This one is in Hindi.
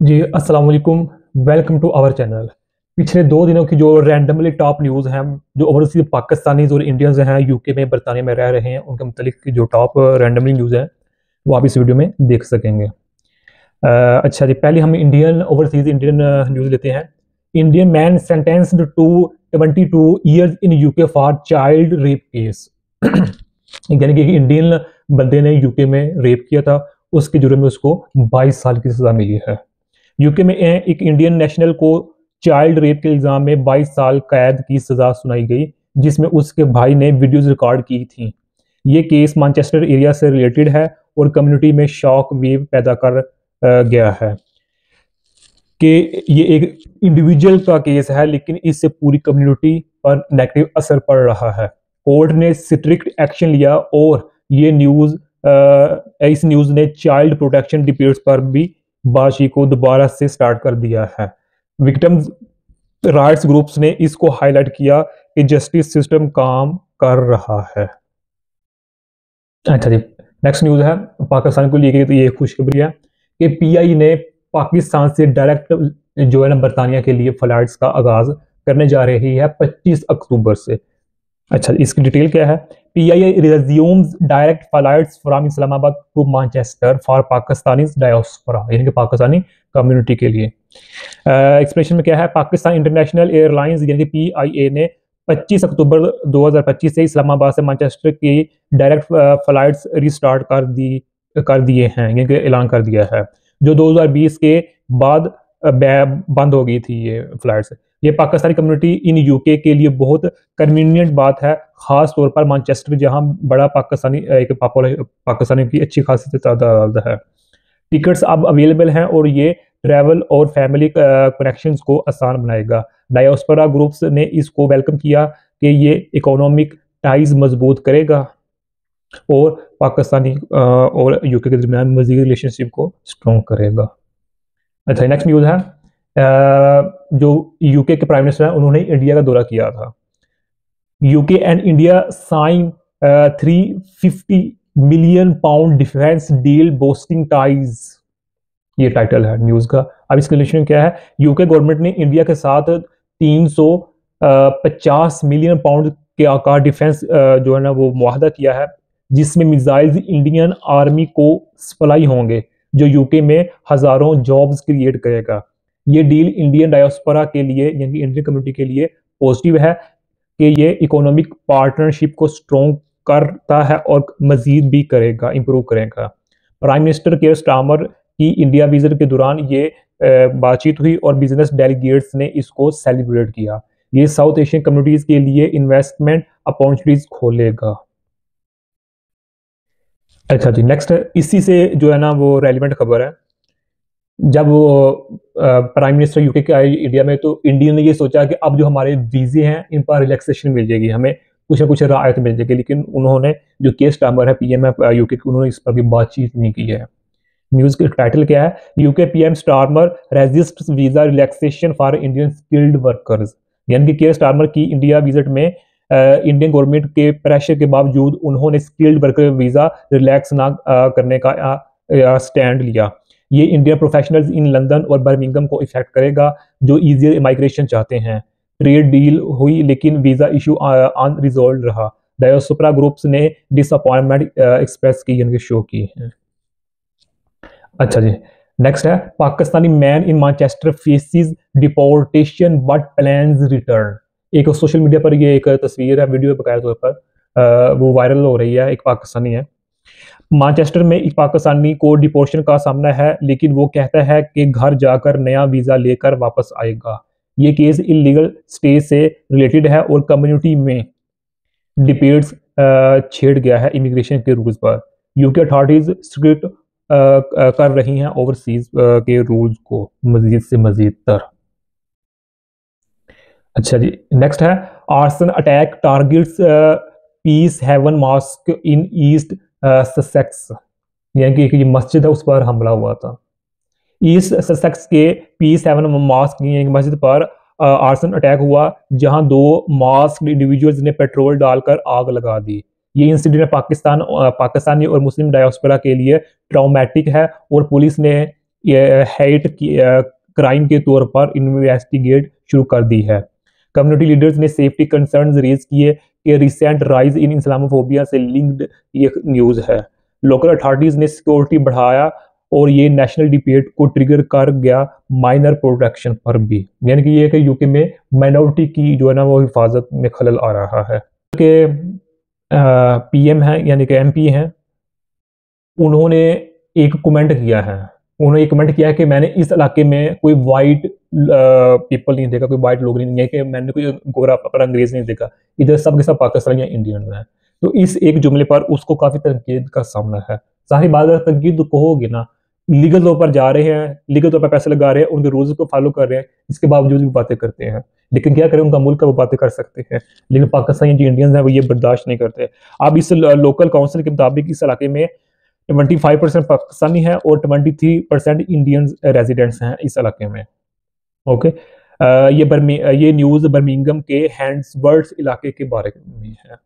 जी अस्सलाम वालेकुम। Welcome to our channel. पिछले 2 दिनों की जो रैंडमली टॉप न्यूज़ हैं, जो ओवरसीज पाकिस्तानीज और इंडियंस हैं यूके में बरतानिया में रह रहे हैं, उनके मुतालिक की जो टॉप रैंडमली न्यूज़ है वो आप इस वीडियो में देख सकेंगे। अच्छा जी, पहले हम इंडियन ओवरसीज इंडियन न्यूज़ लेते हैं। Indian man sentenced to 22 years in UK for child rape case. यानी कि इंडियन बंदे ने यूके में रेप किया था, उसके जुर्म में उसको 22 साल की सजा मिली है। यूके में एक इंडियन नेशनल को चाइल्ड रेप के इल्जाम में 22 साल कैद की सजा सुनाई गई, जिसमें उसके भाई ने वीडियोज रिकॉर्ड की थी। ये केस मैनचेस्टर एरिया से रिलेटेड है और कम्युनिटी में शॉक वेव पैदा कर गया है कि ये एक इंडिविजुअल का केस है, लेकिन इससे पूरी कम्युनिटी पर नेगेटिव असर पड़ रहा है। कोर्ट ने स्ट्रिक्ट एक्शन लिया और इस न्यूज ने चाइल्ड प्रोटेक्शन डिबेट्स पर भी बातचीत को दोबारा से स्टार्ट कर दिया है। विक्टिम्स राइट्स ग्रुप्स ने इसको हाईलाइट किया कि जस्टिस सिस्टम काम कर रहा है। अच्छा जी, नेक्स्ट न्यूज़ है पाकिस्तान को लेकर। तो ये खुशखबरी है कि पीआई ने पाकिस्तान से डायरेक्ट जो है ना बरतानिया के लिए फ्लाइट्स का आगाज करने जा रही है 25 अक्टूबर से। अच्छा, इसकी डिटेल क्या है? PIA resumes direct flights from Islamabad to Manchester for Pakistani diaspora, यानी कि पाकिस्तानी कम्युनिटी के लिए। एक्सप्रेशन में क्या है? पाकिस्तान इंटरनेशनल एयरलाइंस यानी कि पीआईए ने 25 अक्टूबर 2025 से इस्लामाबाद से मैनचेस्टर की डायरेक्ट फ्लाइट्स रिस्टार्ट कर दिए हैं, यानी कि ऐलान कर दिया है, जो 2020 के बाद बंद हो गई थी ये फ्लाइट्स। ये पाकिस्तानी कम्युनिटी इन यूके के लिए बहुत कन्वीनियंट बात है, खास तौर पर मैनचेस्टर जहां बड़ा पाकिस्तानी की अच्छी खासी तादाद है। टिकट्स अब अवेलेबल हैं और ये ट्रैवल और फैमिली कनेक्शंस को आसान बनाएगा। डायस्पोरा ग्रुप्स ने इसको वेलकम किया कि ये इकोनॉमिक टाइज मजबूत करेगा और पाकिस्तानी और यूके के दरमियान मजीद रिलेशनशिप को स्ट्रॉन्ग करेगा। अच्छा, नेक्स्ट न्यूज़ है जो यूके के प्राइम मिनिस्टर हैं, उन्होंने इंडिया का दौरा किया था। UK and India sign 350 million pound defence deal boosting ties, ये टाइटल है न्यूज़ का। अब इसका रिलेशन क्या है? यूके गवर्नमेंट ने इंडिया के साथ 350 मिलियन पाउंड के आकार डिफेंस जो है ना वो मुआहदा किया है, जिसमें मिसाइल्स इंडियन आर्मी को सप्लाई होंगे, जो यूके में हजारों जॉब्स क्रिएट करेगा। ये डील इंडियन डायस्पोरा के लिए यानी इंडियन कम्युनिटी के लिए पॉजिटिव है कि ये इकोनॉमिक पार्टनरशिप को स्ट्रॉन्ग करता है और मजीद भी करेगा, इंप्रूव करेगा। प्राइम मिनिस्टर केयर स्टारमर की इंडिया विजिट के दौरान ये बातचीत हुई और बिजनेस डेलीगेट्स ने इसको सेलिब्रेट किया। ये साउथ एशियन कम्युनिटीज के लिए इन्वेस्टमेंट अपॉर्चुनिटीज खोलेगा। अच्छा जी, नेक्स्ट इसी से जो है ना वो रेलिवेंट खबर है। जब वो प्राइम मिनिस्टर यूके के आए इंडिया में, तो इंडिया ने ये सोचा कि अब जो हमारे वीजे हैं इन पर रिलैक्सेशन मिल जाएगी, हमें कुछ ना कुछ राहत मिल जाएगी, लेकिन उन्होंने जो केस स्टार्मर है पीएम है यूके की, उन्होंने इस पर भी बातचीत नहीं की है। न्यूज़ का टाइटल क्या है? UK PM Starmer resist visa relaxation for Indian skilled workers, यानी कि केयर स्टार्मर की इंडिया विजिट में इंडियन गवर्नमेंट के प्रेशर के बावजूद उन्होंने स्किल्ड वर्कर वीजा रिलैक्स ना करने का स्टैंड लिया। ये इंडियन प्रोफेशनल्स इन लंदन और बर्मिंघम को इफेक्ट करेगा, जो इजियर इमाइग्रेशन चाहते हैं। ट्रेड डील हुई लेकिन वीजा इशू अनरिजॉल्व रहा। डायस्पोरा ग्रुप्स ने डिसअपॉइंटमेंट एक्सप्रेस की, यानी कि शो की है। अच्छा जी, नेक्स्ट है Pakistani man in Manchester faces deportation but plans return. एक सोशल मीडिया पर ये एक तस्वीर है, वीडियो बकाया तौर पर वो वायरल हो रही है। एक पाकिस्तानी है मैनचेस्टर में, एक पाकिस्तानी को डिपोर्शन का सामना है, लेकिन वो कहता है कि घर जाकर नया वीजा लेकर वापस आएगा। ये केस इलीगल स्टे से रिलेटेड है और कम्युनिटी में डिबेट्स छेड़ गया है इमिग्रेशन के रूल्स पर। यूके अथॉरिटीज स्ट्रिक्ट कर रही हैं ओवरसीज के रूल्स को मजीद से मजीद तर। अच्छा जी, नेक्स्ट है arson attack targets Peacehaven mosque in East Sussex, यानी कि ये मस्जिद है उस पर हमला हुआ था। ईस्ट ससेक्स के पीस हेवन मॉस्क यानी कि मस्जिद पर आर्सन अटैक हुआ, जहां 2 मास्क्ड इंडिविजुअल्स ने पेट्रोल डालकर आग लगा दी। ये इंसिडेंट पाकिस्तानी और मुस्लिम डायस्पोरा के लिए ट्रॉमेटिक है और पुलिस ने हेट क्राइम के तौर पर इन्वेस्टिगेट शुरू कर दी है। कम्युनिटी लीडर्स ने सेफ्टी कंसर्न्स रेज किए कि रिसेंट राइज इन इस्लामोफोबिया से लिंक्ड ये न्यूज़ है। लोकल अथॉरिटीज़ ने सिक्योरिटी बढ़ाया और ये नेशनल डिबेट को ट्रिगर कर गया माइनर प्रोटेक्शन पर भी, यानी कि ये कि यूके में माइनॉरिटी की जो है ना वो हिफाजत में खलल आ रहा है। कि पीएम हैं यानी कि एमपी हैं, उन्होंने एक कमेंट किया है। उन्होंने एक कमेंट किया है कि मैंने इस इलाके में कोई वाइट पीपल नहीं देखा, कोई वाइट लोग नहीं है, कि मैंने कोई गोरा पर अंग्रेज नहीं देखा, इधर सब के सब पाकिस्तानी या इंडियन हैं। तो इस एक जुमले पर उसको काफी तनकीद का सामना है। सारी बात अगर तनकीद तो कहोगे ना, लीगल तौर पर जा रहे हैं, लीगल तौर पर पैसे लगा रहे हैं, उनके रूल्स को फॉलो कर रहे हैं, इसके बावजूद भी बातें करते हैं। लेकिन क्या करें, उनका मुल्क है, वो बातें कर सकते हैं, लेकिन पाकिस्तानी जो इंडियंस हैं वो ये बर्दाश्त नहीं करते। अब इस लोकल काउंसिल के मुताबिक इस इलाके में 25% पाकिस्तानी है और 23% इंडियन रेजिडेंट्स हैं इस इलाके में। ओके। ये न्यूज़ बर्मिंघम के हैंड्सवर्थ इलाके के बारे में है।